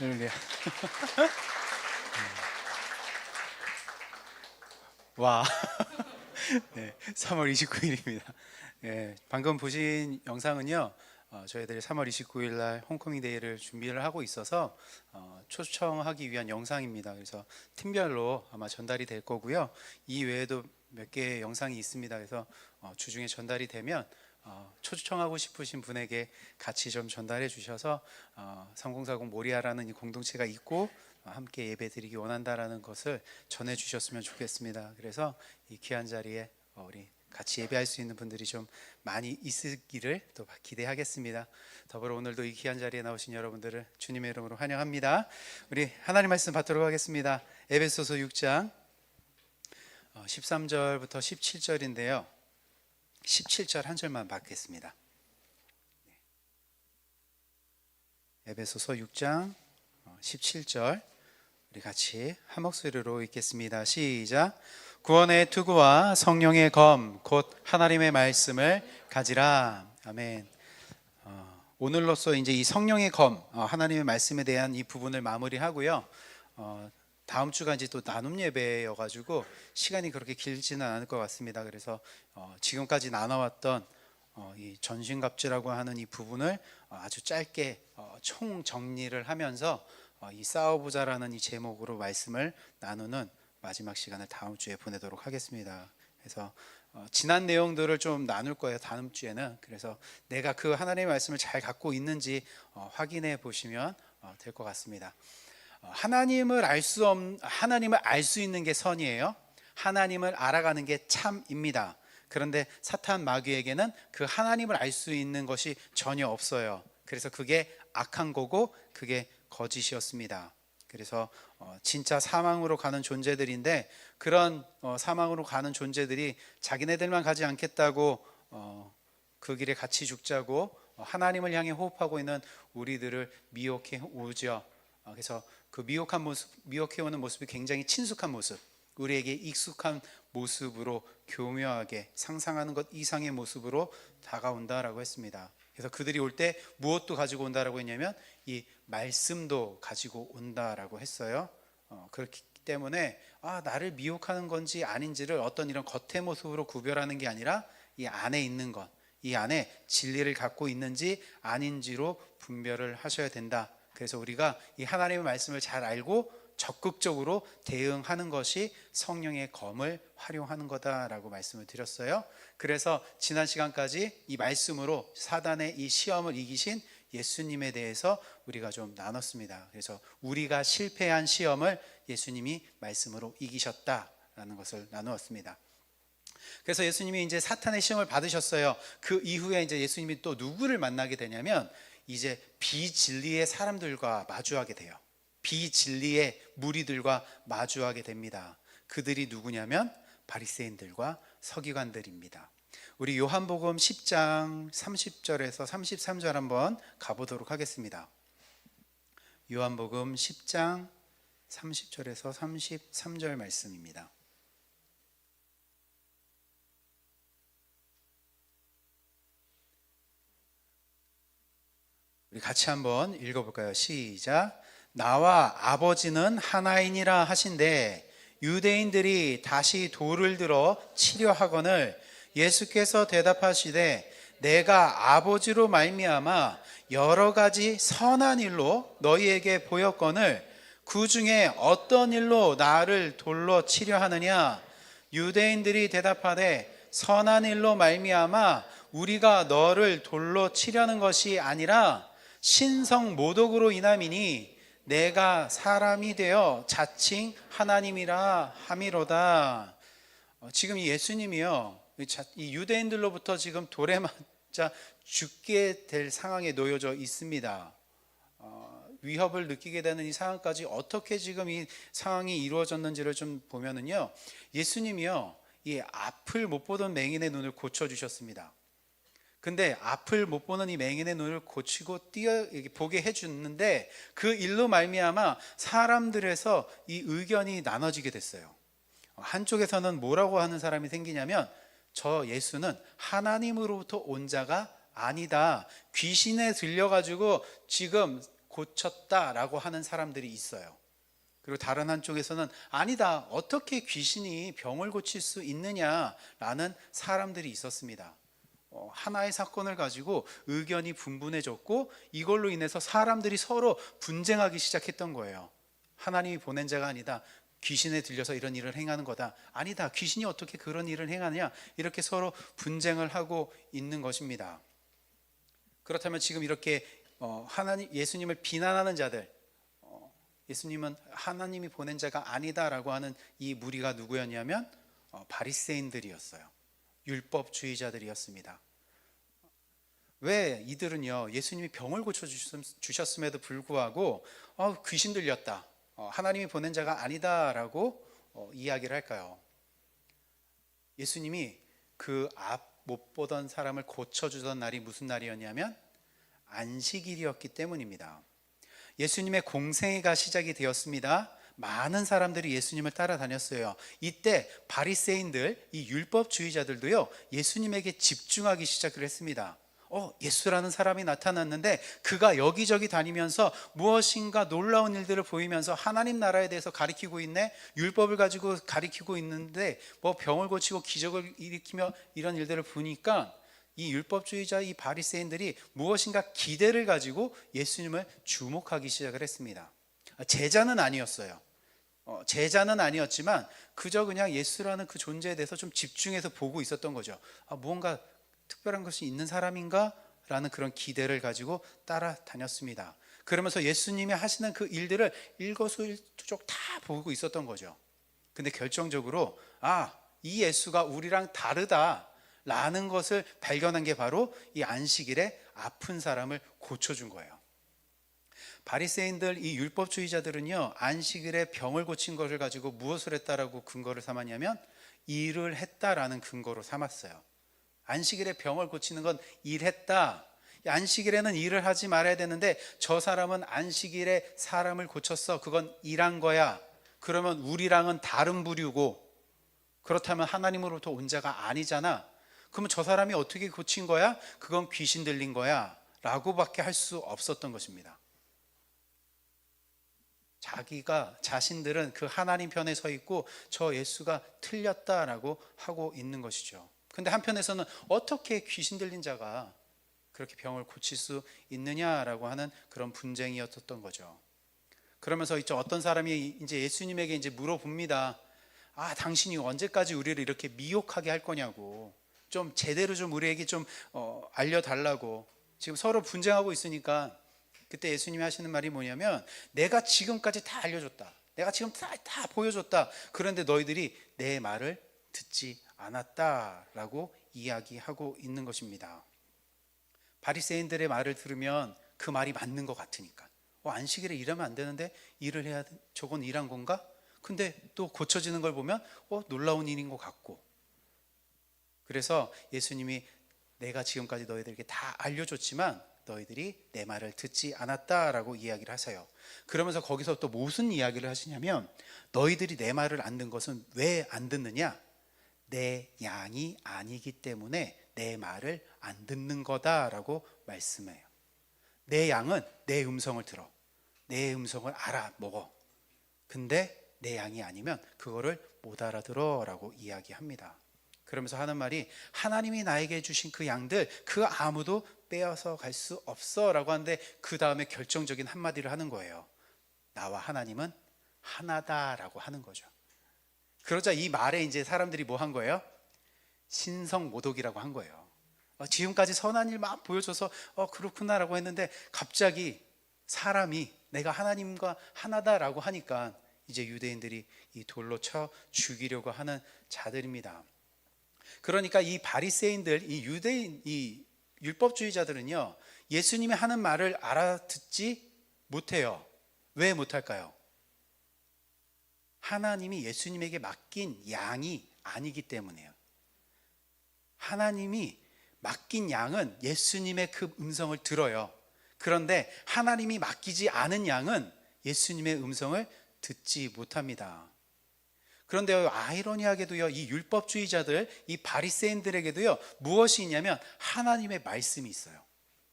할렐루야. 와, 네, 3월 29일입니다. 네, 방금 보신 영상은요, 저희들이 3월 29일 날 홈커밍 데이를 준비를 하고 있어서 초청하기 위한 영상입니다. 그래서 팀별로 아마 전달이 될 거고요. 이 외에도 몇 개의 영상이 있습니다. 그래서 주중에 전달이 되면 초청하고 싶으신 분에게 같이 좀 전달해 주셔서 3040 모리아라는 이 공동체가 있고 함께 예배 드리기 원한다라는 것을 전해 주셨으면 좋겠습니다. 그래서 이 귀한 자리에 우리 같이 예배할 수 있는 분들이 좀 많이 있으기를 또 기대하겠습니다. 더불어 오늘도 이 귀한 자리에 나오신 여러분들을 주님의 이름으로 환영합니다. 우리 하나님 말씀 받도록 하겠습니다. 에베소서 6장 13절부터 17절인데요 17절 한 절만 받겠습니다. 에베소서 6장 17절 우리 같이 한 목소리로 읽겠습니다. 시작. 구원의 투구와 성령의 검 곧 하나님의 말씀을 가지라. 아멘. 오늘로써 이제 이 성령의 검 하나님의 말씀에 대한 이 부분을 마무리하고요. 다음 주가 이제 또 나눔 예배여가지고 시간이 그렇게 길지는 않을 것 같습니다. 그래서 지금까지 나눠왔던 이 전신갑주라고 하는 이 부분을 아주 짧게 총 정리를 하면서 이 싸워보자라는 이 제목으로 말씀을 나누는 마지막 시간을 다음 주에 보내도록 하겠습니다. 그래서 지난 내용들을 좀 나눌 거예요. 다음 주에는. 그래서 내가 그 하나님의 말씀을 잘 갖고 있는지 확인해 보시면 될 것 같습니다. 하나님을 알 수 있는 게 선이에요. 하나님을 알아가는 게 참입니다. 그런데 사탄 마귀에게는 그 하나님을 알 수 있는 것이 전혀 없어요. 그래서 그게 악한 거고 그게 거짓이었습니다. 그래서 진짜 사망으로 가는 존재들인데 그런 사망으로 가는 존재들이 자기네들만 가지 않겠다고 그 길에 같이 죽자고 하나님을 향해 호흡하고 있는 우리들을 미혹해 오죠. 그래서 그 미혹해 오는 모습이 굉장히 친숙한 모습, 우리에게 익숙한 모습으로 교묘하게 상상하는 것 이상의 모습으로 다가온다라고 했습니다. 그래서 그들이 올 때 무엇도 가지고 온다라고 했냐면 이 말씀도 가지고 온다라고 했어요. 그렇기 때문에 나를 미혹하는 건지 아닌지를 어떤 이런 겉의 모습으로 구별하는 게 아니라 이 안에 있는 것, 이 안에 진리를 갖고 있는지 아닌지로 분별을 하셔야 된다. 그래서 우리가 이 하나님의 말씀을 잘 알고 적극적으로 대응하는 것이 성령의 검을 활용하는 거다라고 말씀을 드렸어요. 그래서 지난 시간까지 이 말씀으로 사단의 이 시험을 이기신 예수님에 대해서 우리가 좀 나눴습니다. 그래서 우리가 실패한 시험을 예수님이 말씀으로 이기셨다라는 것을 나누었습니다. 그래서 예수님이 이제 사탄의 시험을 받으셨어요. 그 이후에 이제 예수님이 또 누구를 만나게 되냐면 이제 비진리의 사람들과 마주하게 돼요. 비진리의 무리들과 마주하게 됩니다. 그들이 누구냐면 바리새인들과 서기관들입니다. 우리 요한복음 10장 30절에서 33절 한번 가보도록 하겠습니다. 요한복음 10장 30절에서 33절 말씀입니다. 우리 같이 한번 읽어볼까요? 시작. 나와 아버지는 하나이니라 하신대 유대인들이 다시 돌을 들어 치려 하거늘 예수께서 대답하시되 내가 아버지로 말미암아 여러 가지 선한 일로 너희에게 보였거늘 그 중에 어떤 일로 나를 돌로 치려 하느냐. 유대인들이 대답하되 선한 일로 말미암아 우리가 너를 돌로 치려는 것이 아니라 신성 모독으로 인함이니 내가 사람이 되어 자칭 하나님이라 함이로다. 지금 이 예수님이요 이 유대인들로부터 지금 돌에 맞자 죽게 될 상황에 놓여져 있습니다. 위협을 느끼게 되는 이 상황까지 어떻게 지금 이 상황이 이루어졌는지를 좀 보면은요 예수님이요 이 앞을 못 보던 맹인의 눈을 고쳐주셨습니다. 근데 앞을 못 보는 이 맹인의 눈을 고치고 보게 해주는데 그 일로 말미암아 사람들에서 이 의견이 나눠지게 됐어요. 한쪽에서는 뭐라고 하는 사람이 생기냐면 저 예수는 하나님으로부터 온 자가 아니다. 귀신에 들려가지고 지금 고쳤다라고 하는 사람들이 있어요. 그리고 다른 한쪽에서는 아니다, 어떻게 귀신이 병을 고칠 수 있느냐라는 사람들이 있었습니다. 하나의 사건을 가지고 의견이 분분해졌고 이걸로 인해서 사람들이 서로 분쟁하기 시작했던 거예요. 하나님이 보낸 자가 아니다, 귀신에 들려서 이런 일을 행하는 거다, 아니다, 귀신이 어떻게 그런 일을 행하느냐, 이렇게 서로 분쟁을 하고 있는 것입니다. 그렇다면 지금 이렇게 예수님을 비난하는 자들, 예수님은 하나님이 보낸 자가 아니다라고 하는 이 무리가 누구였냐면 바리새인들이었어요. 율법주의자들이었습니다. 왜 이들은요, 예수님이 병을 고쳐주셨음에도 불구하고 귀신 들렸다, 하나님이 보낸 자가 아니다라고 이야기를 할까요? 예수님이 그 앞 못 보던 사람을 고쳐주던 날이 무슨 날이었냐면 안식일이었기 때문입니다. 예수님의 공생애가 시작이 되었습니다. 많은 사람들이 예수님을 따라다녔어요. 이때 바리새인들, 이 율법주의자들도요, 예수님에게 집중하기 시작을 했습니다. 예수라는 사람이 나타났는데 그가 여기저기 다니면서 무엇인가 놀라운 일들을 보이면서 하나님 나라에 대해서 가리키고 있네, 율법을 가지고 가리키고 있는데 뭐 병을 고치고 기적을 일으키며 이런 일들을 보니까 이 율법주의자, 이 바리새인들이 무엇인가 기대를 가지고 예수님을 주목하기 시작을 했습니다. 제자는 아니었어요. 제자는 아니었지만 그저 그냥 예수라는 그 존재에 대해서 좀 집중해서 보고 있었던 거죠. 무언가 특별한 것이 있는 사람인가? 라는 그런 기대를 가지고 따라다녔습니다. 그러면서 예수님이 하시는 그 일들을 일거수일투족 다 보고 있었던 거죠. 근데 결정적으로 이 예수가 우리랑 다르다 라는 것을 발견한 게 바로 이 안식일에 아픈 사람을 고쳐준 거예요. 바리새인들, 이 율법주의자들은요, 안식일에 병을 고친 것을 가지고 무엇을 했다라고 근거를 삼았냐면 일을 했다라는 근거로 삼았어요. 안식일에 병을 고치는 건 일했다, 안식일에는 일을 하지 말아야 되는데 저 사람은 안식일에 사람을 고쳤어, 그건 일한 거야, 그러면 우리랑은 다른 부류고 그렇다면 하나님으로부터 온 자가 아니잖아, 그러면 저 사람이 어떻게 고친 거야? 그건 귀신 들린 거야 라고밖에 할 수 없었던 것입니다. 자신들은 그 하나님 편에 서 있고 저 예수가 틀렸다라고 하고 있는 것이죠. 근데 한편에서는 어떻게 귀신 들린 자가 그렇게 병을 고칠 수 있느냐라고 하는 그런 분쟁이었던 거죠. 그러면서 이제 어떤 사람이 이제 예수님에게 이제 물어봅니다. 당신이 언제까지 우리를 이렇게 미혹하게 할 거냐고, 좀 제대로 좀 우리에게 좀 알려달라고. 지금 서로 분쟁하고 있으니까 그때 예수님이 하시는 말이 뭐냐면, 내가 지금까지 다 알려줬다, 내가 지금 다 보여줬다, 그런데 너희들이 내 말을 듣지 않았다라고 이야기하고 있는 것입니다. 바리새인들의 말을 들으면 그 말이 맞는 것 같으니까, 안식일에 일하면 안 되는데 일을 해야 돼, 저건 일한 건가? 근데 또 고쳐지는 걸 보면 놀라운 일인 것 같고, 그래서 예수님이 내가 지금까지 너희들에게 다 알려줬지만 너희들이 내 말을 듣지 않았다라고 이야기를 하세요. 그러면서 거기서 또 무슨 이야기를 하시냐면, 너희들이 내 말을 안 듣는 것은 왜 안 듣느냐? 내 양이 아니기 때문에 내 말을 안 듣는 거다라고 말씀해요. 내 양은 내 음성을 들어, 내 음성을 알아먹어. 근데 내 양이 아니면 그거를 못 알아들어 라고 이야기합니다. 그러면서 하는 말이, 하나님이 나에게 주신 그 양들 그 아무도 빼앗아 갈 수 없어 라고 하는데, 그 다음에 결정적인 한마디를 하는 거예요. 나와 하나님은 하나다라고 하는 거죠. 그러자 이 말에 이제 사람들이 뭐 한 거예요? 신성모독이라고 한 거예요. 지금까지 선한 일만 보여줘서 그렇구나라고 했는데 갑자기 사람이 내가 하나님과 하나다라고 하니까 이제 유대인들이 이 돌로 쳐 죽이려고 하는 자들입니다. 그러니까 이 바리새인들, 이 유대인, 이 율법주의자들은요, 예수님이 하는 말을 알아듣지 못해요. 왜 못할까요? 하나님이 예수님에게 맡긴 양이 아니기 때문이에요. 하나님이 맡긴 양은 예수님의 그 음성을 들어요. 그런데 하나님이 맡기지 않은 양은 예수님의 음성을 듣지 못합니다. 그런데 아이러니하게도요, 이 율법주의자들, 이 바리새인들에게도요, 무엇이 있냐면 하나님의 말씀이 있어요.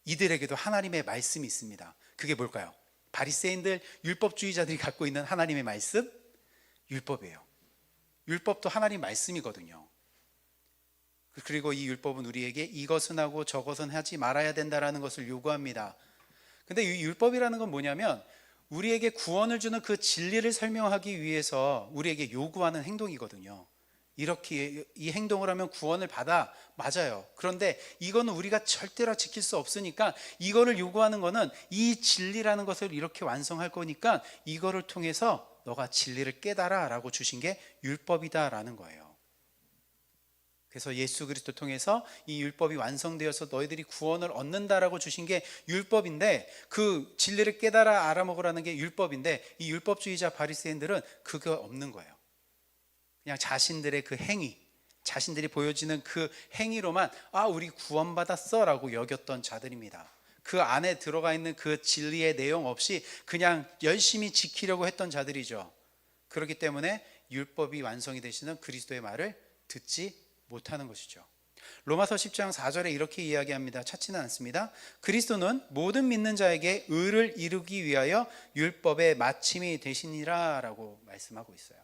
이들에게도 하나님의 말씀이 있습니다. 그게 뭘까요? 바리새인들, 율법주의자들이 갖고 있는 하나님의 말씀, 율법이에요. 율법도 하나님 말씀이거든요. 그리고 이 율법은 우리에게 이것은 하고 저것은 하지 말아야 된다라는 것을 요구합니다. 근데 이 율법이라는 건 뭐냐면 우리에게 구원을 주는 그 진리를 설명하기 위해서 우리에게 요구하는 행동이거든요. 이렇게 이 행동을 하면 구원을 받아, 맞아요. 그런데 이거는 우리가 절대로 지킬 수 없으니까 이거를 요구하는 거는 이 진리라는 것을 이렇게 완성할 거니까 이거를 통해서 너가 진리를 깨달아 라고 주신 게 율법이다라는 거예요. 그래서 예수 그리스도 통해서 이 율법이 완성되어서 너희들이 구원을 얻는다라고 주신 게 율법인데, 그 진리를 깨달아 알아먹으라는 게 율법인데, 이 율법주의자 바리새인들은 그거 없는 거예요. 그냥 자신들의 그 행위, 자신들이 보여지는 그 행위로만 우리 구원받았어 라고 여겼던 자들입니다. 그 안에 들어가 있는 그 진리의 내용 없이 그냥 열심히 지키려고 했던 자들이죠. 그렇기 때문에 율법이 완성이 되시는 그리스도의 말을 듣지 못하는 것이죠. 로마서 10장 4절에 이렇게 이야기합니다. 찾지는 않습니다. 그리스도는 모든 믿는 자에게 의를 이루기 위하여 율법의 마침이 되시니라 라고 말씀하고 있어요.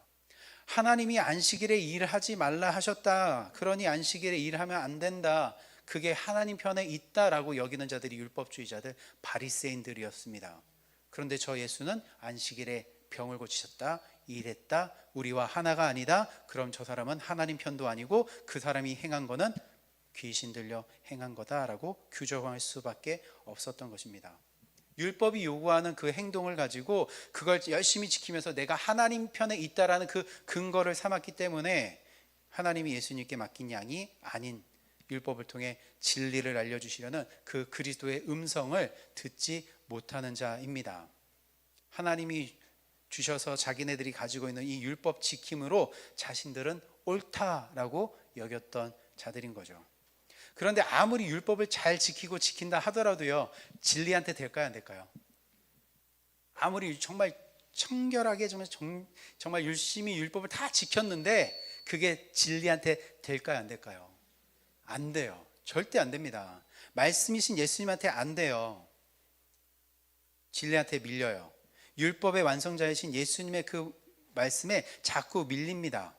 하나님이 안식일에 일하지 말라 하셨다, 그러니 안식일에 일하면 안 된다, 그게 하나님 편에 있다라고 여기는 자들이 율법주의자들, 바리새인들이었습니다. 그런데 저 예수는 안식일에 병을 고치셨다, 일했다, 우리와 하나가 아니다, 그럼 저 사람은 하나님 편도 아니고 그 사람이 행한 거는 귀신 들려 행한 거다라고 규정할 수밖에 없었던 것입니다. 율법이 요구하는 그 행동을 가지고 그걸 열심히 지키면서 내가 하나님 편에 있다라는 그 근거를 삼았기 때문에 하나님이 예수님께 맡긴 양이 아닌 율법을 통해 진리를 알려주시려는 그 그리스도의 음성을 듣지 못하는 자입니다. 하나님이 주셔서 자기네들이 가지고 있는 이 율법 지킴으로 자신들은 옳다라고 여겼던 자들인 거죠. 그런데 아무리 율법을 잘 지키고 지킨다 하더라도요, 진리한테 될까요, 안 될까요? 아무리 정말 청결하게 정말 열심히 율법을 다 지켰는데 그게 진리한테 될까요, 안 될까요? 안 돼요. 절대 안 됩니다. 말씀이신 예수님한테 안 돼요. 진리한테 밀려요. 율법의 완성자이신 예수님의 그 말씀에 자꾸 밀립니다.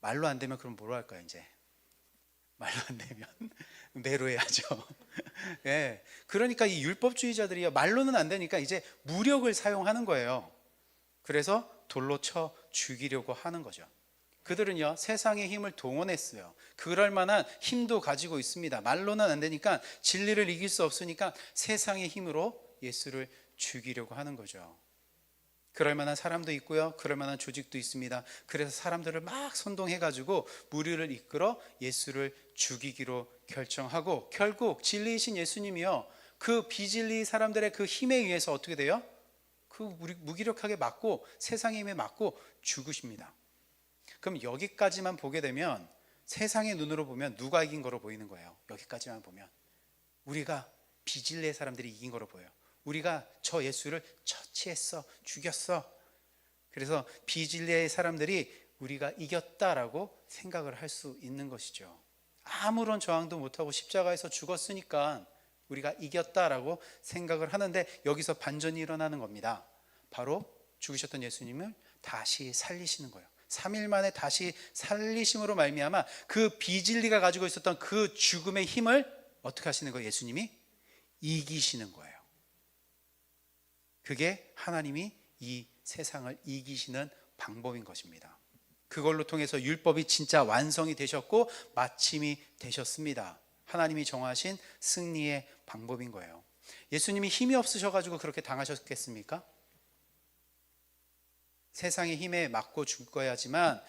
말로 안 되면 그럼 뭐로 할까요, 이제? 말로 안 되면 매로 해야죠. 예. 그러니까 이 율법주의자들이요, 말로는 안 되니까 이제 무력을 사용하는 거예요. 그래서 돌로 쳐 죽이려고 하는 거죠. 그들은요, 세상의 힘을 동원했어요. 그럴 만한 힘도 가지고 있습니다. 말로는 안 되니까, 진리를 이길 수 없으니까 세상의 힘으로 예수를 죽이려고 하는 거죠. 그럴 만한 사람도 있고요, 그럴 만한 조직도 있습니다. 그래서 사람들을 막 선동해가지고 무리를 이끌어 예수를 죽이기로 결정하고, 결국 진리이신 예수님이요, 그 비진리 사람들의 그 힘에 의해서 어떻게 돼요? 그 무기력하게 맞고, 세상의 힘에 맞고 죽으십니다. 그럼 여기까지만 보게 되면, 세상의 눈으로 보면 누가 이긴 거로 보이는 거예요. 여기까지만 보면 우리가 비진리의 사람들이 이긴 거로 보여요. 우리가 저 예수를 처치했어, 죽였어. 그래서 비진리의 사람들이 우리가 이겼다라고 생각을 할 수 있는 것이죠. 아무런 저항도 못하고 십자가에서 죽었으니까 우리가 이겼다라고 생각을 하는데, 여기서 반전이 일어나는 겁니다. 바로 죽으셨던 예수님을 다시 살리시는 거예요. 3일 만에 다시 살리심으로 말미암아 그 비진리가 가지고 있었던 그 죽음의 힘을 어떻게 하시는 거예요? 예수님이 이기시는 거예요. 그게 하나님이 이 세상을 이기시는 방법인 것입니다. 그걸로 통해서 율법이 진짜 완성이 되셨고 마침이 되셨습니다. 하나님이 정하신 승리의 방법인 거예요. 예수님이 힘이 없으셔가지고 그렇게 당하셨겠습니까? 세상의 힘에 맞고 죽어야지만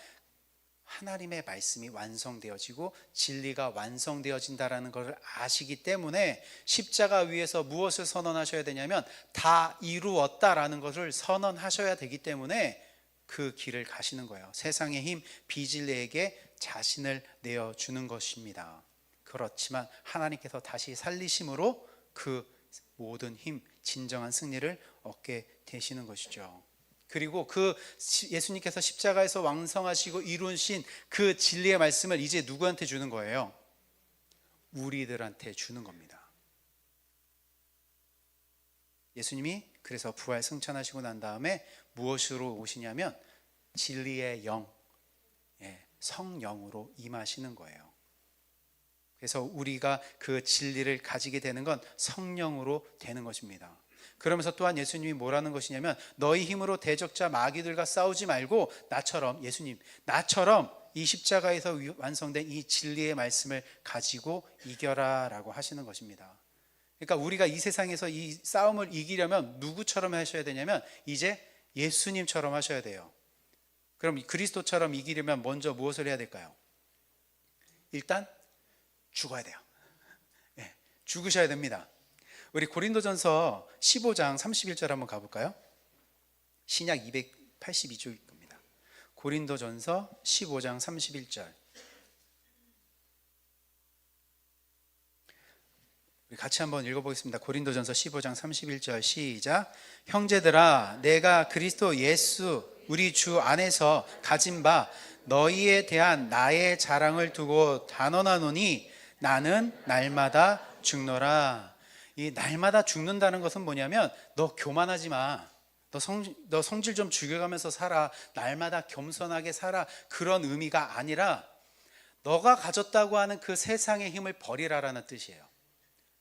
하나님의 말씀이 완성되어지고 진리가 완성되어진다라는 것을 아시기 때문에 십자가 위에서 무엇을 선언하셔야 되냐면 다 이루었다라는 것을 선언하셔야 되기 때문에 그 길을 가시는 거예요. 세상의 힘, 비진리에게 자신을 내어주는 것입니다. 그렇지만 하나님께서 다시 살리심으로 그 모든 힘, 진정한 승리를 얻게 되시는 것이죠. 그리고 그 예수님께서 십자가에서 완성하시고 이루신 그 진리의 말씀을 이제 누구한테 주는 거예요? 우리들한테 주는 겁니다. 예수님이 그래서 부활 승천하시고 난 다음에 무엇으로 오시냐면 진리의 영, 성령으로 임하시는 거예요. 그래서 우리가 그 진리를 가지게 되는 건 성령으로 되는 것입니다. 그러면서 또한 예수님이 뭐라는 것이냐면 너희 힘으로 대적자 마귀들과 싸우지 말고 나처럼, 예수님 나처럼 이 십자가에서 완성된 이 진리의 말씀을 가지고 이겨라 라고 하시는 것입니다. 그러니까 우리가 이 세상에서 이 싸움을 이기려면 누구처럼 하셔야 되냐면 이제 예수님처럼 하셔야 돼요. 그럼 그리스도처럼 이기려면 먼저 무엇을 해야 될까요? 일단 죽어야 돼요. 죽으셔야 됩니다. 우리 고린도전서 15장 31절 한번 가볼까요? 신약 282쪽일 겁니다. 고린도전서 15장 31절. 우리 같이 한번 읽어보겠습니다. 고린도전서 15장 31절 시작. 형제들아 내가 그리스도 예수 우리 주 안에서 가진 바 너희에 대한 나의 자랑을 두고 단언하노니 나는 날마다 죽노라. 이 날마다 죽는다는 것은 뭐냐면 너 교만하지 마. 너 성질 좀 죽여가면서 살아. 날마다 겸손하게 살아. 그런 의미가 아니라 너가 가졌다고 하는 그 세상의 힘을 버리라라는 뜻이에요.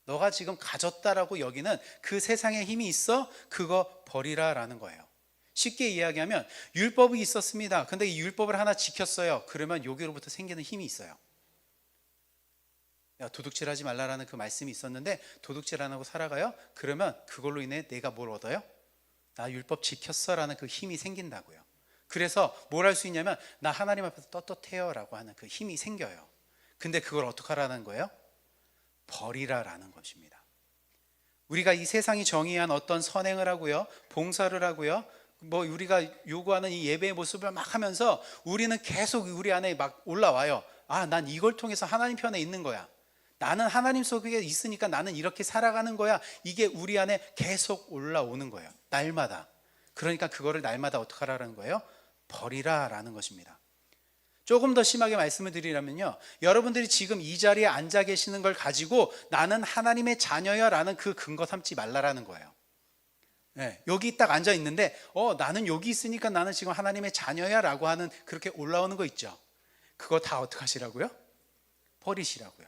너가 지금 가졌다라고 여기는 그 세상의 힘이 있어? 그거 버리라라는 거예요. 쉽게 이야기하면 율법이 있었습니다. 근데 이 율법을 하나 지켰어요. 그러면 여기로부터 생기는 힘이 있어요. 야, 도둑질하지 말라라는 그 말씀이 있었는데 도둑질 안 하고 살아가요? 그러면 그걸로 인해 내가 뭘 얻어요? 나 율법 지켰어라는 그 힘이 생긴다고요. 그래서 뭘 할 수 있냐면 나 하나님 앞에서 떳떳해요 라고 하는 그 힘이 생겨요. 근데 그걸 어떻게 하라는 거예요? 버리라라는 것입니다. 우리가 이 세상이 정의한 어떤 선행을 하고요, 봉사를 하고요, 우리가 요구하는 이 예배의 모습을 막 하면서 우리는 계속 우리 안에 막 올라와요. 아, 난 이걸 통해서 하나님 편에 있는 거야. 나는 하나님 속에 있으니까 나는 이렇게 살아가는 거야. 이게 우리 안에 계속 올라오는 거예요. 날마다. 그러니까 그거를 날마다 어떻게 하라는 거예요? 버리라라는 것입니다. 조금 더 심하게 말씀을 드리려면요, 여러분들이 지금 이 자리에 앉아 계시는 걸 가지고 나는 하나님의 자녀야 라는 그 근거 삼지 말라라는 거예요. 여기 딱 앉아 있는데 나는 여기 있으니까 나는 지금 하나님의 자녀야 라고 하는 그렇게 올라오는 거 있죠. 그거 다 어떻게 하시라고요? 버리시라고요.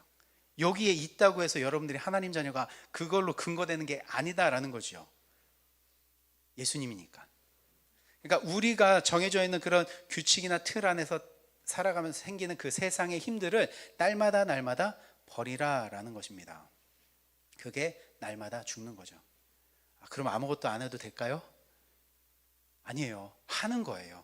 여기에 있다고 해서 여러분들이 하나님 자녀가 그걸로 근거되는 게 아니다라는 거죠. 예수님이니까. 그러니까 우리가 정해져 있는 그런 규칙이나 틀 안에서 살아가면서 생기는 그 세상의 힘들을 날마다 버리라라는 것입니다. 그게 날마다 죽는 거죠. 그럼 아무것도 안 해도 될까요? 아니에요. 하는 거예요.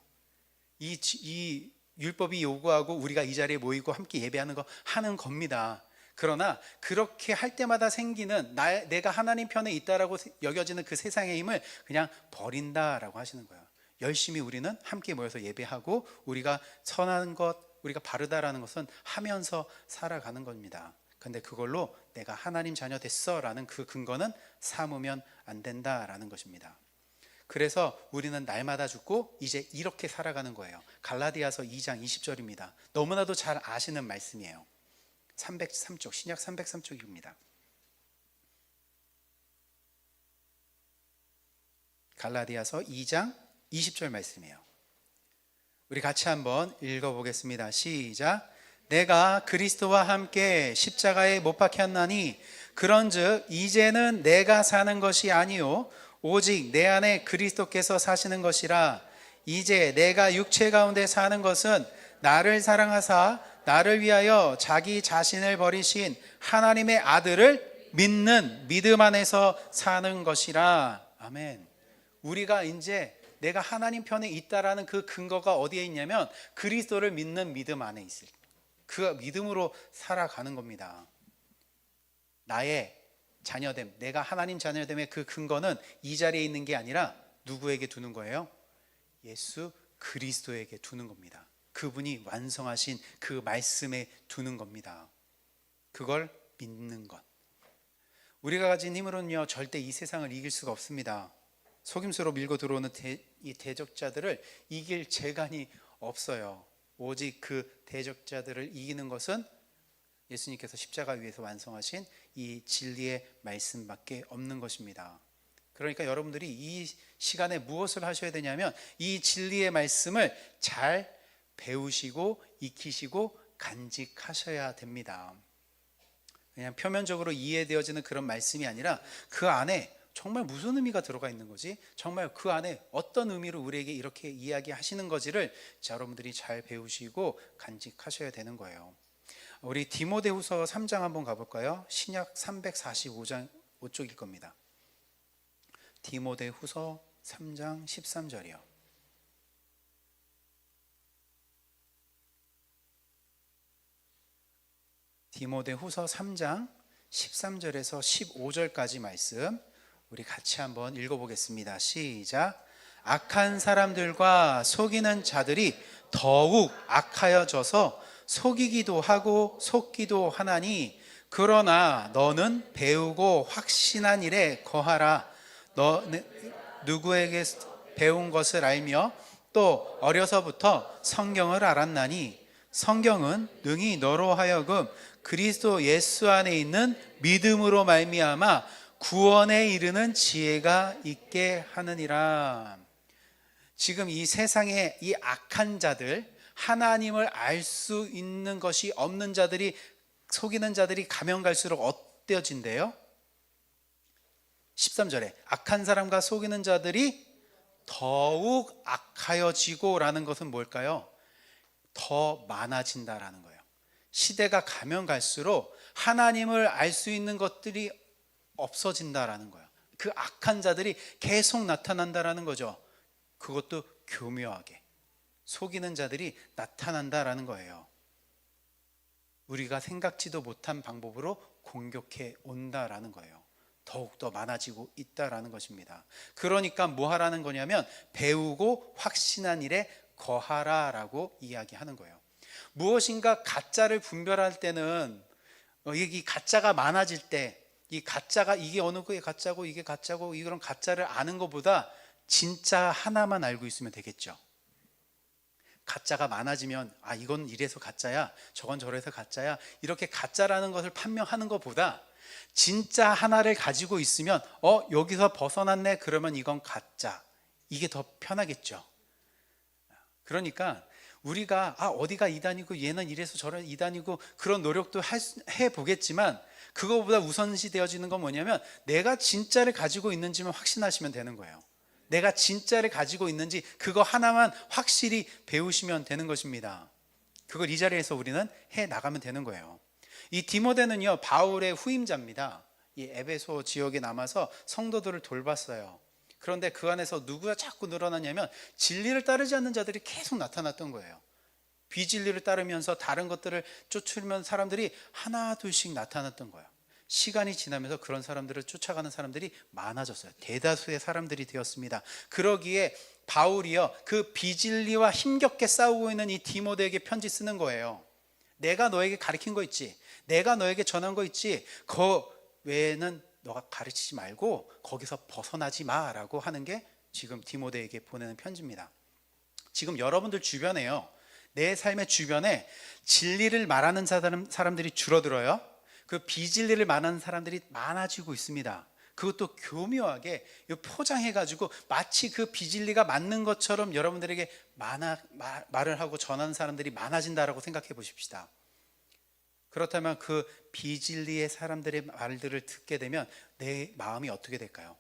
이 율법이 요구하고 우리가 이 자리에 모이고 함께 예배하는 거 하는 겁니다. 그러나 그렇게 할 때마다 생기는 내가 하나님 편에 있다라고 여겨지는 그 세상의 힘을 그냥 버린다라고 하시는 거예요. 열심히 우리는 함께 모여서 예배하고 우리가 선한 것, 우리가 바르다라는 것은 하면서 살아가는 겁니다. 근데 그걸로 내가 하나님 자녀 됐어라는 그 근거는 삼으면 안 된다라는 것입니다. 그래서 우리는 날마다 죽고 이제 이렇게 살아가는 거예요. 갈라디아서 2장 20절입니다. 너무나도 잘 아시는 말씀이에요. 303쪽, 신약 303쪽입니다. 갈라디아서 2장 20절 말씀이에요. 우리 같이 한번 읽어보겠습니다. 시작. 내가 그리스도와 함께 십자가에 못 박혔나니 그런즉 이제는 내가 사는 것이 아니요 오직 내 안에 그리스도께서 사시는 것이라. 이제 내가 육체 가운데 사는 것은 나를 사랑하사 나를 위하여 자기 자신을 버리신 하나님의 아들을 믿는 믿음 안에서 사는 것이라. 아멘. 우리가 이제 내가 하나님 편에 있다라는 그 근거가 어디에 있냐면 그리스도를 믿는 믿음 안에 있을 그 믿음으로 살아가는 겁니다. 나의 자녀됨, 내가 하나님 자녀됨의 그 근거는 이 자리에 있는 게 아니라 누구에게 두는 거예요? 예수 그리스도에게 두는 겁니다. 그분이 완성하신 그 말씀에 두는 겁니다. 그걸 믿는 것. 우리가 가진 힘으로는요 절대 이 세상을 이길 수가 없습니다. 속임수로 밀고 들어오는 이 대적자들을 이길 재간이 없어요. 오직 그 대적자들을 이기는 것은 예수님께서 십자가 위에서 완성하신 이 진리의 말씀밖에 없는 것입니다. 그러니까 여러분들이 이 시간에 무엇을 하셔야 되냐면 이 진리의 말씀을 잘 배우시고 익히시고 간직하셔야 됩니다. 그냥 표면적으로 이해되어지는 그런 말씀이 아니라 그 안에 정말 무슨 의미가 들어가 있는 거지? 정말 그 안에 어떤 의미로 우리에게 이렇게 이야기하시는 거지를 여러분들이 잘 배우시고 간직하셔야 되는 거예요. 우리 디모데후서 3장 한번 가볼까요? 신약 345장 5쪽일 겁니다. 디모데후서 3장 13절이요. 디모데후서 3장 13절에서 15절까지 말씀 우리 같이 한번 읽어보겠습니다. 시작. 악한 사람들과 속이는 자들이 더욱 악하여져서 속이기도 하고 속기도 하나니 그러나 너는 배우고 확신한 일에 거하라. 너 누구에게 배운 것을 알며 또 어려서부터 성경을 알았나니 성경은 능히 너로 하여금 그리스도 예수 안에 있는 믿음으로 말미암아 구원에 이르는 지혜가 있게 하느니라. 지금 이 세상에 이 악한 자들, 하나님을 알 수 있는 것이 없는 자들이, 속이는 자들이 가면 갈수록 어때진대요? 13절에 악한 사람과 속이는 자들이 더욱 악하여지고 라는 것은 뭘까요? 더 많아진다라는 거예요. 시대가 가면 갈수록 하나님을 알 수 있는 것들이 없어진다라는 거예요. 그 악한 자들이 계속 나타난다라는 거죠. 그것도 교묘하게 속이는 자들이 나타난다라는 거예요. 우리가 생각지도 못한 방법으로 공격해 온다라는 거예요. 더욱더 많아지고 있다라는 것입니다. 그러니까 뭐 하라는 거냐면 배우고 확신한 일에 거하라라고 이야기하는 거예요. 무엇인가 가짜를 분별할 때는 이 가짜가 많아질 때 이 가짜가 이게 어느 거에 가짜고 이게 가짜고 이런 가짜를 아는 것보다 진짜 하나만 알고 있으면 되겠죠. 가짜가 많아지면 아 이건 이래서 가짜야 저건 저래서 가짜야 이렇게 가짜라는 것을 판명하는 것보다 진짜 하나를 가지고 있으면 여기서 벗어났네 그러면 이건 가짜 이게 더 편하겠죠. 그러니까 우리가 어디가 이단이고 얘는 이래서 저런 이단이고 그런 노력도 해보겠지만 그거보다 우선시 되어지는 건 뭐냐면 내가 진짜를 가지고 있는지만 확신하시면 되는 거예요. 내가 진짜를 가지고 있는지 그거 하나만 확실히 배우시면 되는 것입니다. 그걸 이 자리에서 우리는 해 나가면 되는 거예요. 이 디모데는요 바울의 후임자입니다. 이 에베소 지역에 남아서 성도들을 돌봤어요. 그런데 그 안에서 누구가 자꾸 늘어나냐면 진리를 따르지 않는 자들이 계속 나타났던 거예요. 비진리를 따르면서 다른 것들을 쫓으면 사람들이 하나 둘씩 나타났던 거예요. 시간이 지나면서 그런 사람들을 쫓아가는 사람들이 많아졌어요. 대다수의 사람들이 되었습니다. 그러기에 바울이요 그 비진리와 힘겹게 싸우고 있는 이 디모데에게 편지 쓰는 거예요. 내가 너에게 가르친 거 있지, 내가 너에게 전한 거 있지, 그 외에는 너가 가르치지 말고 거기서 벗어나지 마라고 하는 게 지금 디모데에게 보내는 편지입니다. 지금 여러분들 주변에요, 내 삶의 주변에 진리를 말하는 사람들이 줄어들어요. 그 비진리를 말하는 사람들이 많아지고 있습니다. 그것도 교묘하게 포장해가지고 마치 그 비진리가 맞는 것처럼 여러분들에게 말을 하고 전하는 사람들이 많아진다라고 생각해 보십시다. 그렇다면 그 비진리의 사람들의 말들을 듣게 되면 내 마음이 어떻게 될까요?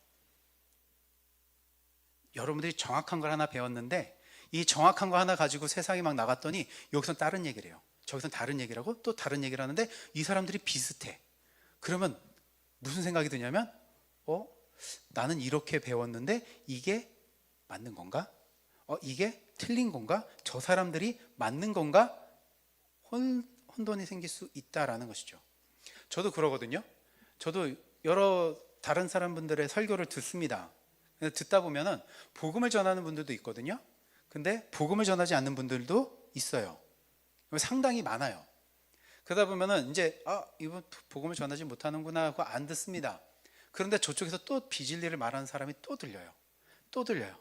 여러분들이 정확한 걸 하나 배웠는데 이 정확한 거 하나 가지고 세상에 막 나갔더니 여기서 다른 얘기를 해요. 저기서 다른 얘기를 하고 또 다른 얘기를 하는데 이 사람들이 비슷해. 그러면 무슨 생각이 드냐면 나는 이렇게 배웠는데 이게 맞는 건가? 이게 틀린 건가? 저 사람들이 맞는 건가? 혼돈이 생길 수 있다라는 것이죠. 저도 그러거든요. 저도 여러 다른 사람분들의 설교를 듣습니다. 듣다 보면은 복음을 전하는 분들도 있거든요. 근데 복음을 전하지 않는 분들도 있어요. 상당히 많아요. 그러다 보면은 이제 이분 복음을 전하지 못하는구나 하고 안 듣습니다. 그런데 저쪽에서 또 비진리를 말하는 사람이 또 들려요. 또 들려요.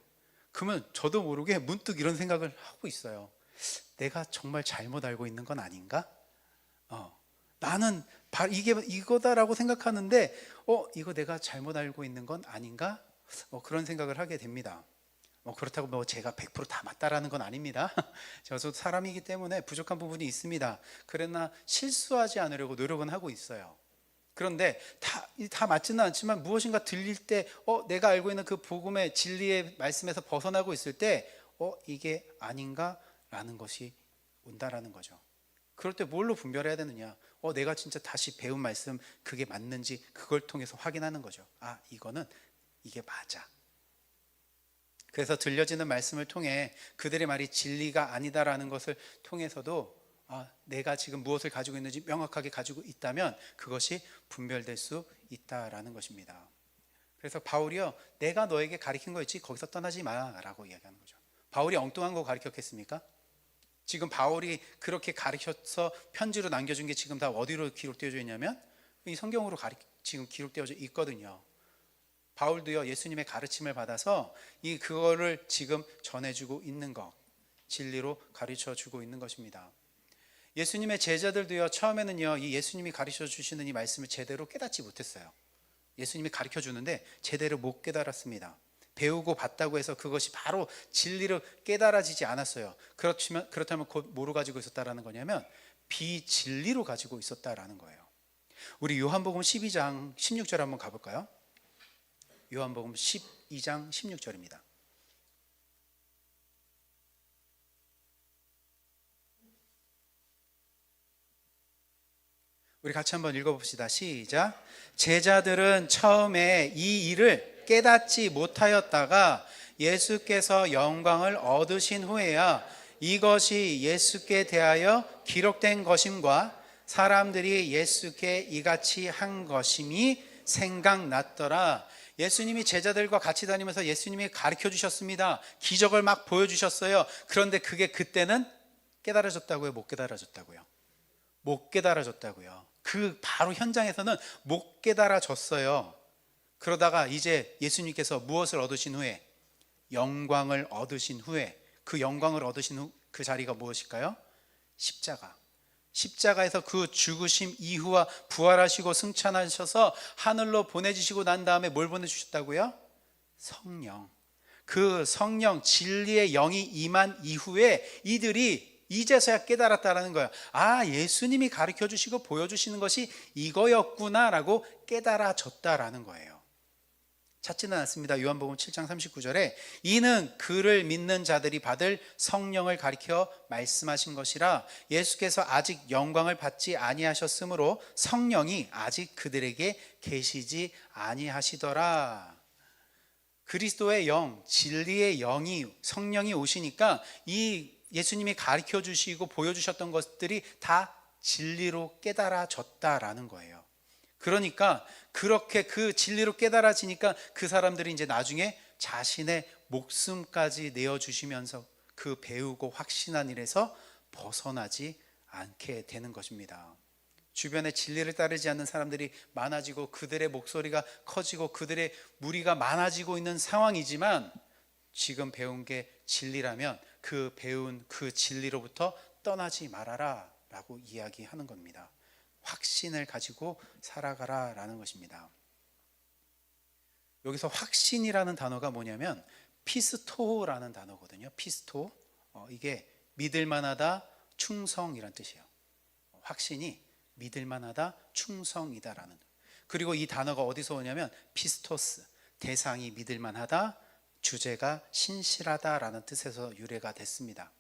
그러면 저도 모르게 문득 이런 생각을 하고 있어요. 내가 정말 잘못 알고 있는 건 아닌가? 나는 이게 이거다라고 생각하는데 이거 내가 잘못 알고 있는 건 아닌가? 그런 생각을 하게 됩니다. 그렇다고 제가 100%다 맞다라는 건 아닙니다. 저도 사람이기 때문에 부족한 부분이 있습니다. 그러나 실수하지 않으려고 노력은 하고 있어요. 그런데 다 맞지는 않지만 무엇인가 들릴 때 내가 알고 있는 그 복음의 진리의 말씀에서 벗어나고 있을 때 이게 아닌가라는 것이 온다라는 거죠. 그럴 때 뭘로 분별해야 되느냐? 내가 진짜 다시 배운 말씀 그게 맞는지 그걸 통해서 확인하는 거죠. 이게 맞아. 그래서 들려지는 말씀을 통해 그들의 말이 진리가 아니다라는 것을 통해서도 내가 지금 무엇을 가지고 있는지 명확하게 가지고 있다면 그것이 분별될 수 있다라는 것입니다. 그래서 바울이요, 내가 너에게 가르친 거 있지 거기서 떠나지 마라고 이야기하는 거죠. 바울이 엉뚱한 거 가르쳤겠습니까? 지금 바울이 그렇게 가르쳐서 편지로 남겨준 게 지금 다 어디로 기록되어져 있냐면 이 성경으로 지금 기록되어져 있거든요. 바울도요, 예수님의 가르침을 받아서 그거를 지금 전해주고 있는 것, 진리로 가르쳐주고 있는 것입니다. 예수님의 제자들도요, 처음에는요, 이 예수님이 가르쳐 주시는 이 말씀을 제대로 깨닫지 못했어요. 예수님이 가르쳐 주는데 제대로 못 깨달았습니다. 배우고 봤다고 해서 그것이 바로 진리로 깨달아지지 않았어요. 그렇다면 곧 뭐로 가지고 있었다라는 거냐면 비진리로 가지고 있었다라는 거예요. 우리 요한복음 12장 16절 한번 가볼까요? 요한복음 12장 16절입니다. 우리 같이 한번 읽어봅시다. 시작. 제자들은 처음에 이 일을 깨닫지 못하였다가 예수께서 영광을 얻으신 후에야 이것이 예수께 대하여 기록된 것임과 사람들이 예수께 이같이 한 것임이 생각났더라. 예수님이 제자들과 같이 다니면서 예수님이 가르쳐 주셨습니다. 기적을 막 보여주셨어요. 그런데 그게 그때는 깨달아졌다고요? 못 깨달아졌다고요? 못 깨달아졌다고요. 그 바로 현장에서는 못 깨달아졌어요. 그러다가 이제 예수님께서 무엇을 얻으신 후에, 영광을 얻으신 후에, 그 영광을 얻으신 후 그 자리가 무엇일까요? 십자가에서 그 죽으심 이후와 부활하시고 승천하셔서 하늘로 보내주시고 난 다음에 뭘 보내주셨다고요? 성령. 그 성령 진리의 영이 임한 이후에 이들이 이제서야 깨달았다라는 거예요. 예수님이 가르쳐 주시고 보여주시는 것이 이거였구나라고 깨달아졌다라는 거예요. 찾지는 않습니다. 요한복음 7장 39절에 이는 그를 믿는 자들이 받을 성령을 가리켜 말씀하신 것이라 예수께서 아직 영광을 받지 아니하셨으므로 성령이 아직 그들에게 계시지 아니하시더라. 그리스도의 영, 진리의 영이, 성령이 오시니까 이 예수님이 가르쳐 주시고 보여주셨던 것들이 다 진리로 깨달아졌다라는 거예요. 그러니까 그렇게 그 진리로 깨달아지니까 그 사람들이 이제 나중에 자신의 목숨까지 내어주시면서 그 배우고 확신한 일에서 벗어나지 않게 되는 것입니다. 주변에 진리를 따르지 않는 사람들이 많아지고 그들의 목소리가 커지고 그들의 무리가 많아지고 있는 상황이지만 지금 배운 게 진리라면 그 배운 그 진리로부터 떠나지 말아라 라고 이야기하는 겁니다. 확신을 가지고 살아가라 라는 것입니다. 여기서 확신이라는 단어가 뭐냐면 피스토라는 단어거든요. 피스토. 이게 믿을만하다, 충성이란 뜻이에요. 확신이 믿을만하다, 충성이다라는. 그리고 이 단어가 어디서 오냐면 피스토스, 대상이 믿을만하다, 주제가 신실하다라는 뜻에서 유래가 됐습니다.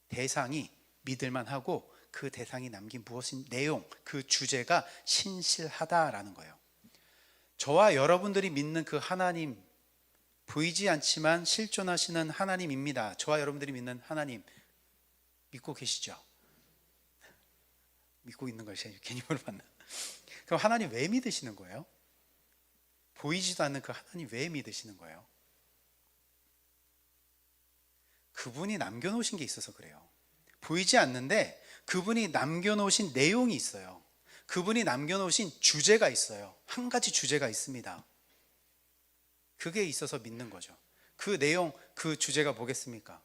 대상이 믿을만하고 그 대상이 남긴 무엇인 내용, 그 주제가 신실하다라는 거예요. 저와 여러분들이 믿는 그 하나님, 보이지 않지만 실존하시는 하나님입니다. 저와 여러분들이 믿는 하나님 믿고 계시죠? 믿고 있는 걸 괜히 물어봤나? 그럼 하나님 왜 믿으시는 거예요? 보이지도 않는 그 하나님 왜 믿으시는 거예요? 그분이 남겨놓으신 게 있어서 그래요. 보이지 않는데 그분이 남겨놓으신 내용이 있어요. 그분이 남겨놓으신 주제가 있어요. 한 가지 주제가 있습니다. 그게 있어서 믿는 거죠. 그 내용, 그 주제가 뭐겠습니까?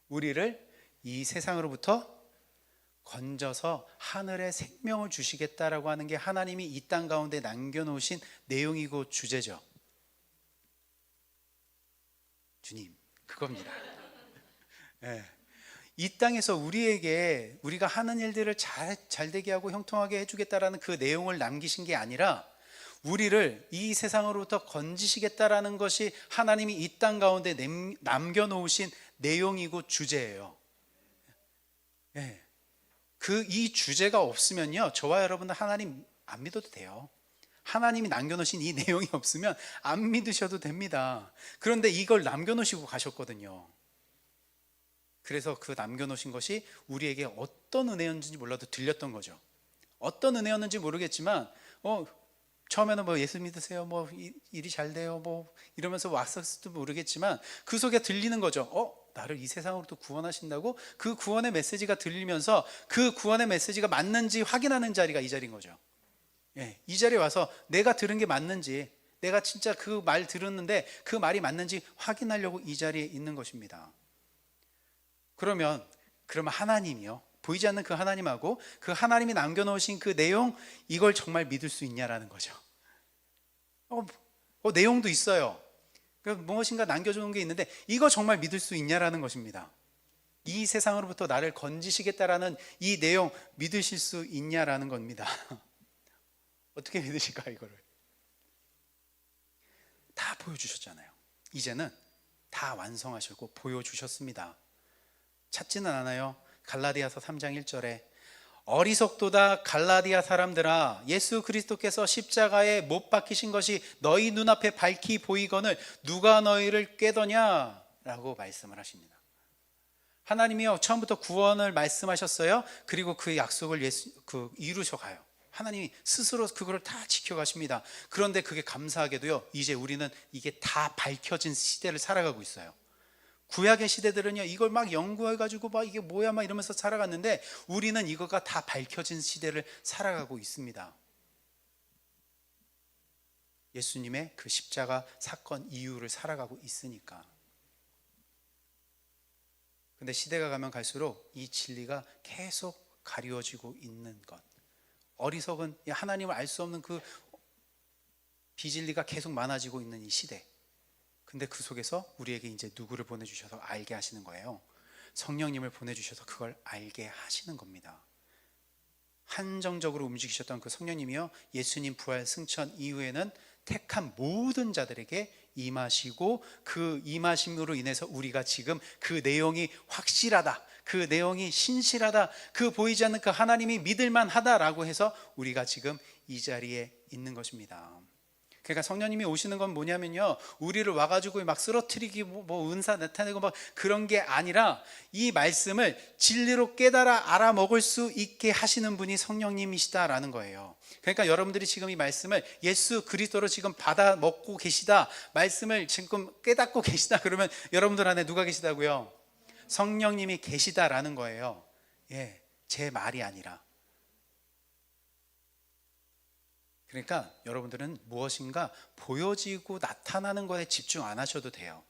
우리를 이 세상으로부터 건져서 하늘의 생명을 주시겠다라고 하는 게 하나님이 이 땅 가운데 남겨놓으신 내용이고 주제죠. 주님, 그겁니다. 예. 이 땅에서 우리가 하는 일들을 잘 되게 하고 형통하게 해주겠다라는 그 내용을 남기신 게 아니라 우리를 이 세상으로부터 건지시겠다라는 것이 하나님이 이 땅 가운데 남겨놓으신 내용이고 주제예요. 예. 이 주제가 없으면요, 저와 여러분들 하나님 안 믿어도 돼요. 하나님이 남겨놓으신 이 내용이 없으면 안 믿으셔도 됩니다. 그런데 이걸 남겨놓으시고 가셨거든요. 그래서 그 남겨놓으신 것이 우리에게 어떤 은혜였는지 몰라도 들렸던 거죠. 어떤 은혜였는지 모르겠지만 처음에는 뭐 예수 믿으세요, 뭐 일이 잘 돼요, 뭐 이러면서 왔을지도 모르겠지만 그 속에 들리는 거죠. 나를 이 세상으로부터 구원하신다고? 그 구원의 메시지가 들리면서 그 구원의 메시지가 맞는지 확인하는 자리가 이 자리인 거죠. 예, 이 자리에 와서 내가 들은 게 맞는지, 내가 진짜 그 말 들었는데 그 말이 맞는지 확인하려고 이 자리에 있는 것입니다. 그러면 하나님이요, 보이지 않는 그 하나님하고 그 하나님이 남겨놓으신 그 내용, 이걸 정말 믿을 수 있냐라는 거죠. 내용도 있어요. 무엇인가 남겨주는 게 있는데 이거 정말 믿을 수 있냐라는 것입니다. 이 세상으로부터 나를 건지시겠다라는 이 내용 믿으실 수 있냐라는 겁니다. 어떻게 믿으실까? 이거를 다 보여주셨잖아요. 이제는 다 완성하시고 보여주셨습니다. 찾지는 않아요. 갈라디아서 3장 1절에 어리석도다 갈라디아 사람들아, 예수 그리스도께서 십자가에 못 박히신 것이 너희 눈앞에 밝히 보이거늘 누가 너희를 꾀더냐 라고 말씀을 하십니다. 하나님이요, 처음부터 구원을 말씀하셨어요. 그리고 그 약속을 이루셔가요. 하나님이 스스로 그걸 다 지켜가십니다. 그런데 그게 감사하게도요, 이제 우리는 이게 다 밝혀진 시대를 살아가고 있어요. 구약의 시대들은요, 이걸 막 연구해가지고 막 이게 뭐야 막 이러면서 살아갔는데 우리는 이거가 다 밝혀진 시대를 살아가고 있습니다. 예수님의 그 십자가 사건 이유를 살아가고 있으니까. 근데 시대가 가면 갈수록 이 진리가 계속 가리워지고 있는 것, 어리석은 하나님을 알 수 없는 그 비진리가 계속 많아지고 있는 이 시대. 근데 그 속에서 우리에게 이제 누구를 보내주셔서 알게 하시는 거예요. 성령님을 보내주셔서 그걸 알게 하시는 겁니다. 한정적으로 움직이셨던 그 성령님이요, 예수님 부활 승천 이후에는 택한 모든 자들에게 임하시고, 그 임하심으로 인해서 우리가 지금 그 내용이 확실하다, 그 내용이 신실하다, 그 보이지 않는 그 하나님이 믿을만하다라고 해서 우리가 지금 이 자리에 있는 것입니다. 그러니까 성령님이 오시는 건 뭐냐면요, 우리를 와가지고 막 쓰러뜨리기, 뭐 은사 나타내고 막 그런 게 아니라 이 말씀을 진리로 깨달아 알아먹을 수 있게 하시는 분이 성령님이시다라는 거예요. 그러니까 여러분들이 지금 이 말씀을 예수 그리스도로 지금 받아 먹고 계시다, 말씀을 지금 깨닫고 계시다, 그러면 여러분들 안에 누가 계시다고요? 성령님이 계시다라는 거예요. 예, 제 말이 아니라. 그러니까 여러분들은 무엇인가 보여지고 나타나는 것에 집중 안 하셔도 돼요.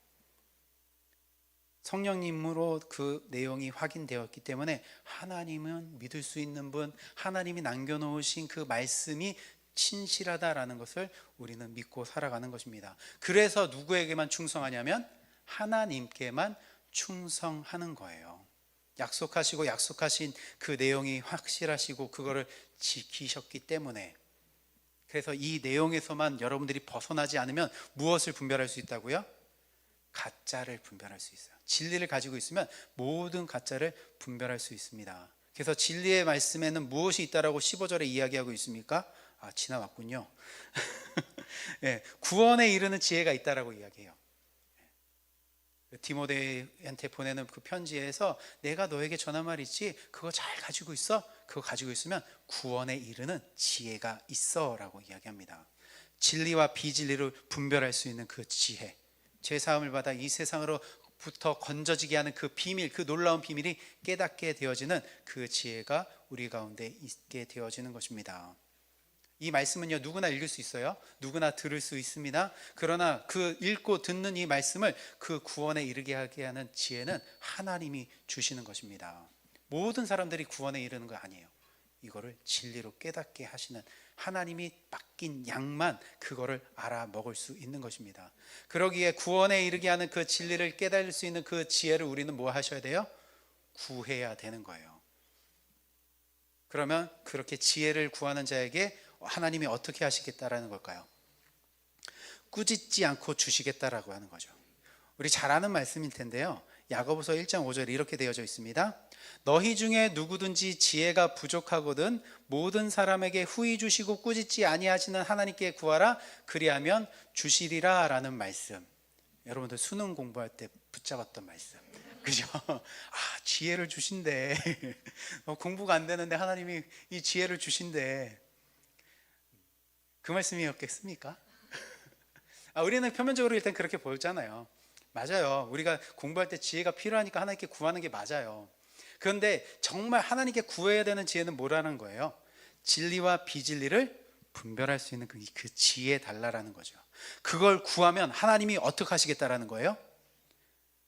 성령님으로 그 내용이 확인되었기 때문에 하나님은 믿을 수 있는 분, 하나님이 남겨놓으신 그 말씀이 신실하다라는 것을 우리는 믿고 살아가는 것입니다. 그래서 누구에게만 충성하냐면 하나님께만 충성하는 거예요. 약속하신 그 내용이 확실하시고 그거를 지키셨기 때문에. 그래서 이 내용에서만 여러분들이 벗어나지 않으면 무엇을 분별할 수 있다고요? 가짜를 분별할 수 있어요. 진리를 가지고 있으면 모든 가짜를 분별할 수 있습니다. 그래서 진리의 말씀에는 무엇이 있다라고 15절에 이야기하고 있습니까? 지나왔군요. 네, 구원에 이르는 지혜가 있다라고 이야기해요. 디모데한테 보내는 그 편지에서 내가 너에게 전한 말 있지, 그거 잘 가지고 있어? 그거 가지고 있으면 구원에 이르는 지혜가 있어 라고 이야기합니다. 진리와 비진리를 분별할 수 있는 그 지혜, 죄사함을 받아 이 세상으로부터 건져지게 하는 그 비밀, 그 놀라운 비밀이 깨닫게 되어지는 그 지혜가 우리 가운데 있게 되어지는 것입니다. 이 말씀은요, 누구나 읽을 수 있어요. 누구나 들을 수 있습니다. 그러나 그 읽고 듣는 이 말씀을 그 구원에 이르게 하게 하는 지혜는 하나님이 주시는 것입니다. 모든 사람들이 구원에 이르는 거 아니에요. 이거를 진리로 깨닫게 하시는 하나님이 맡긴 양만 그거를 알아 먹을 수 있는 것입니다. 그러기에 구원에 이르게 하는 그 진리를 깨달을 수 있는 그 지혜를 우리는 뭐 하셔야 돼요? 구해야 되는 거예요. 그러면 그렇게 지혜를 구하는 자에게 하나님이 어떻게 하시겠다라는 걸까요? 꾸짖지 않고 주시겠다라고 하는 거죠. 우리 잘 아는 말씀일 텐데요. 야고보서 1장 5절에 이렇게 되어져 있습니다. 너희 중에 누구든지 지혜가 부족하거든 모든 사람에게 후히 주시고 꾸짖지 아니하시는 하나님께 구하라 그리하면 주시리라 라는 말씀. 여러분들 수능 공부할 때 붙잡았던 말씀, 그죠? 지혜를 주신대. 공부가 안 되는데 하나님이 이 지혜를 주신대. 그 말씀이었겠습니까? 우리는 표면적으로 일단 그렇게 보잖아요. 맞아요. 우리가 공부할 때 지혜가 필요하니까 하나님께 구하는 게 맞아요. 그런데 정말 하나님께 구해야 되는 지혜는 뭐라는 거예요? 진리와 비진리를 분별할 수 있는 그 지혜 달라라는 거죠. 그걸 구하면 하나님이 어떻게 하시겠다라는 거예요?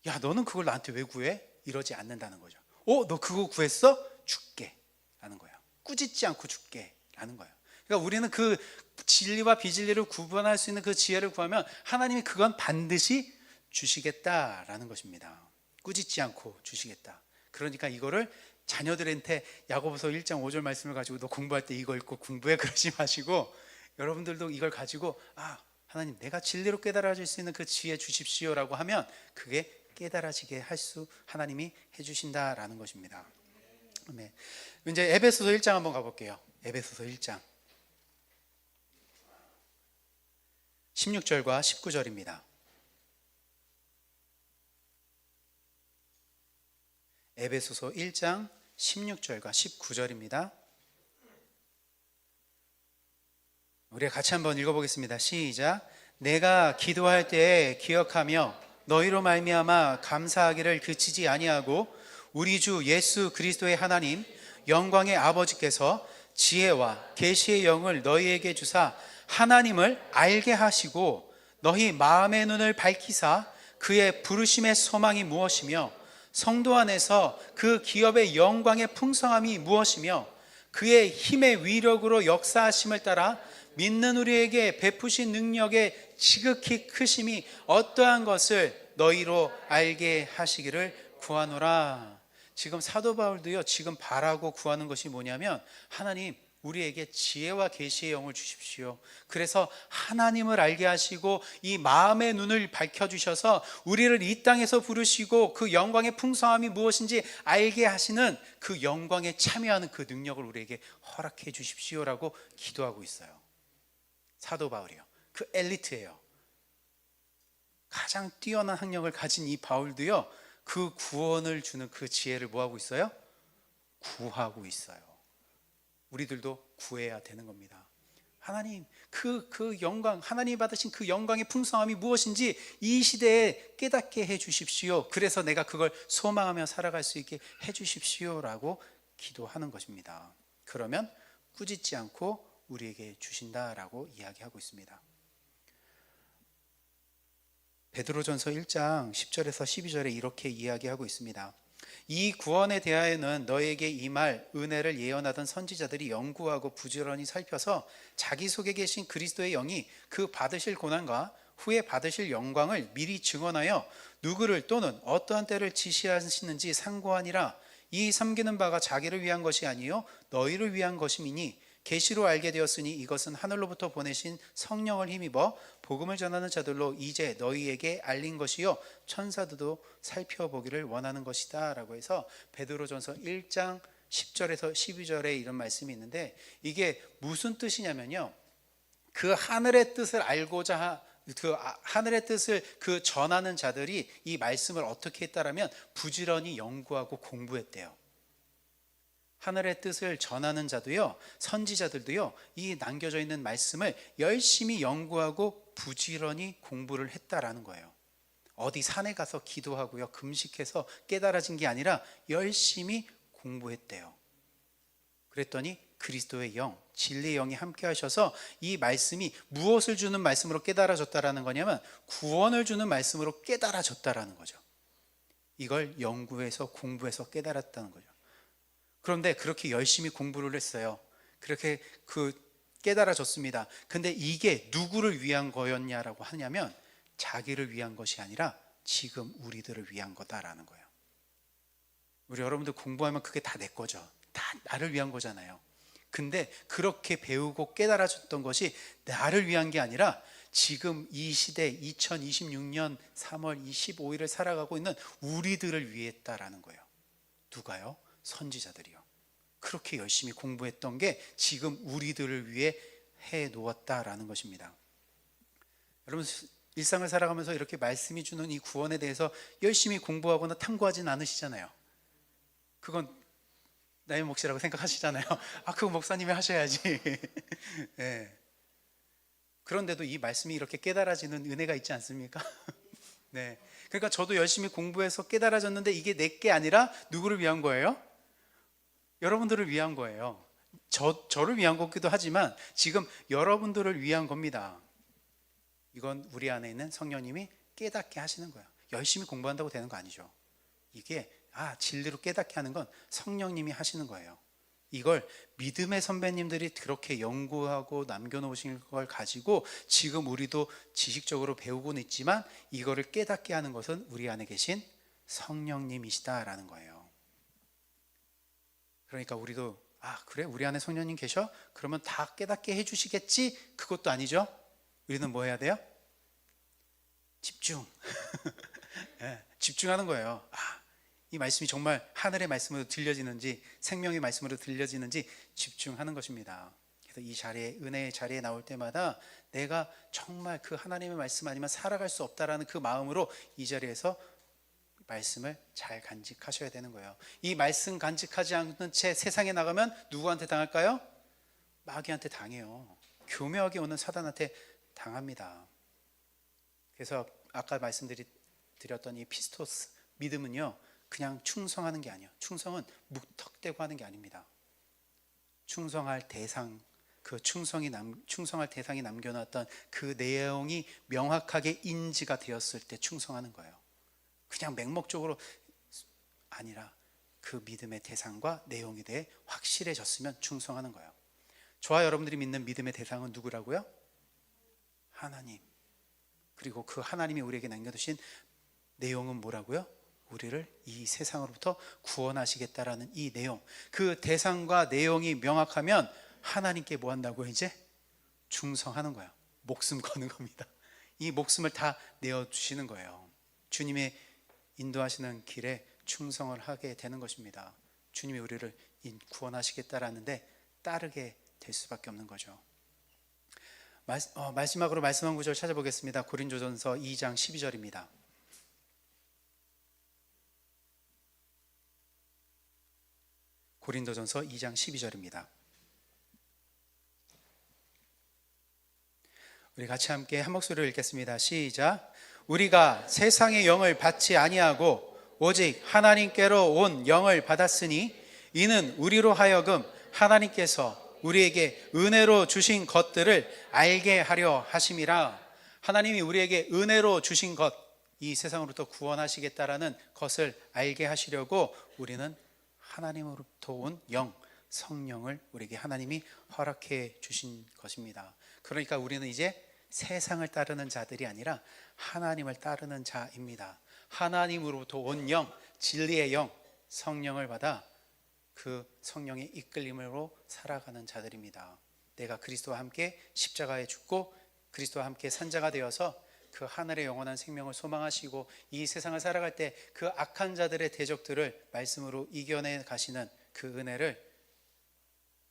야, 너는 그걸 나한테 왜 구해? 이러지 않는다는 거죠. 너 그거 구했어? 줄게 라는 거예요. 꾸짖지 않고 줄게 라는 거예요. 그러니까 우리는 그 진리와 비진리를 구분할 수 있는 그 지혜를 구하면 하나님이 그건 반드시 주시겠다라는 것입니다. 꾸짖지 않고 주시겠다. 그러니까 이거를 자녀들한테 야고보서 1장 5절 말씀을 가지고 너 공부할 때 이거 읽고 공부해 그러지 마시고 여러분들도 이걸 가지고 하나님 내가 진리로 깨달아질 수 있는 그 지혜 주십시오라고 하면 그게 깨달아지게 할 수 하나님이 해주신다라는 것입니다. 네. 이제 에베소서 1장 한번 가볼게요. 에베소서 1장 16절과 19절입니다. 에베소서 1장 16절과 19절입니다. 우리가 같이 한번 읽어보겠습니다. 시작. 내가 기도할 때에 기억하며 너희로 말미암아 감사하기를 그치지 아니하고 우리 주 예수 그리스도의 하나님 영광의 아버지께서 지혜와 계시의 영을 너희에게 주사 하나님을 알게 하시고 너희 마음의 눈을 밝히사 그의 부르심의 소망이 무엇이며 성도 안에서 그 기업의 영광의 풍성함이 무엇이며 그의 힘의 위력으로 역사하심을 따라 믿는 우리에게 베푸신 능력의 지극히 크심이 어떠한 것을 너희로 알게 하시기를 구하노라. 지금 사도 바울도요, 지금 바라고 구하는 것이 뭐냐면 하나님 우리에게 지혜와 계시의 영을 주십시오. 그래서 하나님을 알게 하시고 이 마음의 눈을 밝혀주셔서 우리를 이 땅에서 부르시고 그 영광의 풍성함이 무엇인지 알게 하시는 그 영광에 참여하는 그 능력을 우리에게 허락해 주십시오라고 기도하고 있어요. 사도 바울이요. 그 엘리트예요. 가장 뛰어난 학력을 가진 이 바울도요, 그 구원을 주는 그 지혜를 뭐하고 있어요? 구하고 있어요. 우리들도 구해야 되는 겁니다. 하나님, 그 영광, 하나님 받으신 그 영광의 풍성함이 무엇인지 이 시대에 깨닫게 해 주십시오. 그래서 내가 그걸 소망하며 살아갈 수 있게 해 주십시오라고 기도하는 것입니다. 그러면 꾸짖지 않고 우리에게 주신다라고 이야기하고 있습니다. 베드로전서 1장 10절에서 12절에 이렇게 이야기하고 있습니다. 이 구원에 대하여는 너에게 임할 은혜를 예언하던 선지자들이 연구하고 부지런히 살펴서 자기 속에 계신 그리스도의 영이 그 받으실 고난과 후에 받으실 영광을 미리 증언하여 누구를 또는 어떠한 때를 지시하시는지 상고하니라. 이 섬기는 바가 자기를 위한 것이 아니요 너희를 위한 것임이니 계시로 알게 되었으니 이것은 하늘로부터 보내신 성령을 힘입어 복음을 전하는 자들로 이제 너희에게 알린 것이요 천사들도 살펴보기를 원하는 것이다 라고 해서 베드로전서 1장 10절에서 12절에 이런 말씀이 있는데 이게 무슨 뜻이냐면요, 그 하늘의 뜻을 알고자 그 하늘의 뜻을 그 전하는 자들이 이 말씀을 어떻게 했다라면 부지런히 연구하고 공부했대요. 하늘의 뜻을 전하는 자도요, 선지자들도요, 이 남겨져 있는 말씀을 열심히 연구하고 부지런히 공부를 했다라는 거예요. 어디 산에 가서 기도하고요, 금식해서 깨달아진 게 아니라 열심히 공부했대요. 그랬더니 그리스도의 영, 진리의 영이 함께 하셔서 이 말씀이 무엇을 주는 말씀으로 깨달아졌다라는 거냐면 구원을 주는 말씀으로 깨달아졌다라는 거죠. 이걸 연구해서 공부해서 깨달았다는 거죠. 그런데 그렇게 열심히 공부를 했어요. 그렇게 그 깨달아졌습니다. 근데 이게 누구를 위한 거였냐라고 하냐면 자기를 위한 것이 아니라 지금 우리들을 위한 거다라는 거예요. 우리 여러분들 공부하면 그게 다 내 거죠. 다 나를 위한 거잖아요. 근데 그렇게 배우고 깨달아졌던 것이 나를 위한 게 아니라 지금 이 시대 2026년 3월 25일을 살아가고 있는 우리들을 위했다라는 거예요. 누가요? 선지자들이요. 그렇게 열심히 공부했던 게 지금 우리들을 위해 해 놓았다라는 것입니다. 여러분, 일상을 살아가면서 이렇게 말씀이 주는 이 구원에 대해서 열심히 공부하거나 탐구하진 않으시잖아요. 그건 나의 몫이라고 생각하시잖아요. 그거 목사님이 하셔야지. 네. 그런데도 이 말씀이 이렇게 깨달아지는 은혜가 있지 않습니까? 네. 그러니까 저도 열심히 공부해서 깨달아졌는데 이게 내게 아니라 누구를 위한 거예요? 여러분들을 위한 거예요. 저를 위한 거기도 하지만 지금 여러분들을 위한 겁니다. 이건 우리 안에 있는 성령님이 깨닫게 하시는 거예요. 열심히 공부한다고 되는 거 아니죠. 이게 진리로 깨닫게 하는 건 성령님이 하시는 거예요. 이걸 믿음의 선배님들이 그렇게 연구하고 남겨놓으신 걸 가지고 지금 우리도 지식적으로 배우고는 있지만 이거를 깨닫게 하는 것은 우리 안에 계신 성령님이시다라는 거예요. 그러니까 우리도 그래? 우리 안에 성령님 계셔? 그러면 다 깨닫게 해주시겠지? 그것도 아니죠. 우리는 뭐 해야 돼요? 집중. 네, 집중하는 거예요. 이 말씀이 정말 하늘의 말씀으로 들려지는지 생명의 말씀으로 들려지는지 집중하는 것입니다. 그래서 이 자리에, 은혜의 자리에 나올 때마다 내가 정말 그 하나님의 말씀 아니면 살아갈 수 없다라는 그 마음으로 이 자리에서 말씀을 잘 간직하셔야 되는 거예요. 이 말씀 간직하지 않는 채 세상에 나가면 누구한테 당할까요? 마귀한테 당해요. 교묘하게 오는 사단한테 당합니다. 그래서 아까 말씀드렸던 이 피스토스 믿음은요, 그냥 충성하는 게 아니에요. 충성은 무턱대고 하는 게 아닙니다. 충성할 대상, 충성할 대상이 남겨놨던 그 내용이 명확하게 인지가 되었을 때 충성하는 거예요. 그냥 맹목적으로 아니라 그 믿음의 대상과 내용에 대해 확실해졌으면 충성하는 거예요. 저와 여러분들이 믿는 믿음의 대상은 누구라고요? 하나님. 그리고 그 하나님이 우리에게 남겨두신 내용은 뭐라고요? 우리를 이 세상으로부터 구원하시겠다라는 이 내용, 그 대상과 내용이 명확하면 하나님께 뭐 한다고요? 이제 충성하는 거예요. 목숨 거는 겁니다. 이 목숨을 다 내어주시는 거예요. 주님의 인도하시는 길에 충성을 하게 되는 것입니다. 주님이 우리를 구원하시겠다라는데 따르게 될 수밖에 없는 거죠. 마지막으로 말씀 한 구절 찾아보겠습니다. 고린도전서 2장 12절입니다. 고린도전서 2장 12절입니다. 우리 같이 함께 한 목소리로 읽겠습니다. 시작. 우리가 세상의 영을 받지 아니하고 오직 하나님께로 온 영을 받았으니 이는 우리로 하여금 하나님께서 우리에게 은혜로 주신 것들을 알게 하려 하심이라. 하나님이 우리에게 은혜로 주신 것, 이 세상으로부터 구원하시겠다라는 것을 알게 하시려고 우리는 하나님으로부터 온 영, 성령을 우리에게 하나님이 허락해 주신 것입니다. 그러니까 우리는 이제 세상을 따르는 자들이 아니라 하나님을 따르는 자입니다. 하나님으로부터 온 영, 진리의 영, 성령을 받아 그 성령의 이끌림으로 살아가는 자들입니다. 내가 그리스도와 함께 십자가에 죽고 그리스도와 함께 산자가 되어서 그 하늘의 영원한 생명을 소망하시고 이 세상을 살아갈 때 그 악한 자들의 대적들을 말씀으로 이겨내 가시는 그 은혜를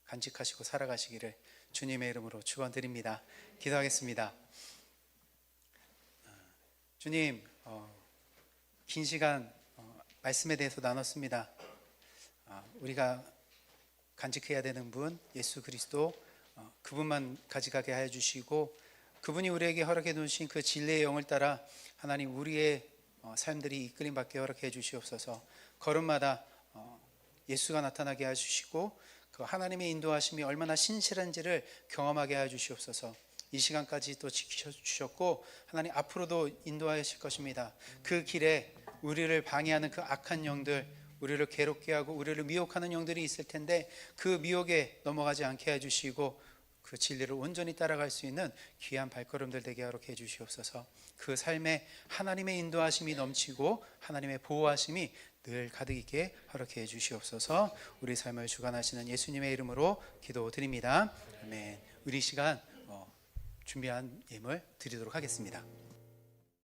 간직하시고 살아가시기를 주님의 이름으로 축원드립니다. 기도하겠습니다. 주님, 긴 시간 말씀에 대해서 나눴습니다. 우리가 간직해야 되는 분 예수 그리스도, 그분만 가져가게 하여 주시고 그분이 우리에게 허락해 주신 그 진리의 영을 따라 하나님 우리의 삶들이 이끌림 받게 허락해 주시옵소서. 걸음마다 예수가 나타나게 해 주시고 그 하나님의 인도하심이 얼마나 신실한지를 경험하게 해 주시옵소서. 이 시간까지 또 지켜주셨고 하나님 앞으로도 인도하실 것입니다. 그 길에 우리를 방해하는 그 악한 영들, 우리를 괴롭게 하고 우리를 미혹하는 영들이 있을 텐데 그 미혹에 넘어가지 않게 해주시고 그 진리를 온전히 따라갈 수 있는 귀한 발걸음들 되게 하도록 해주시옵소서. 그 삶에 하나님의 인도하심이 넘치고 하나님의 보호하심이 늘 가득 있게 하도록 해주시옵소서. 우리 삶을 주관하시는 예수님의 이름으로 기도드립니다. 아멘. 우리 시간 준비한 예물 드리도록 하겠습니다.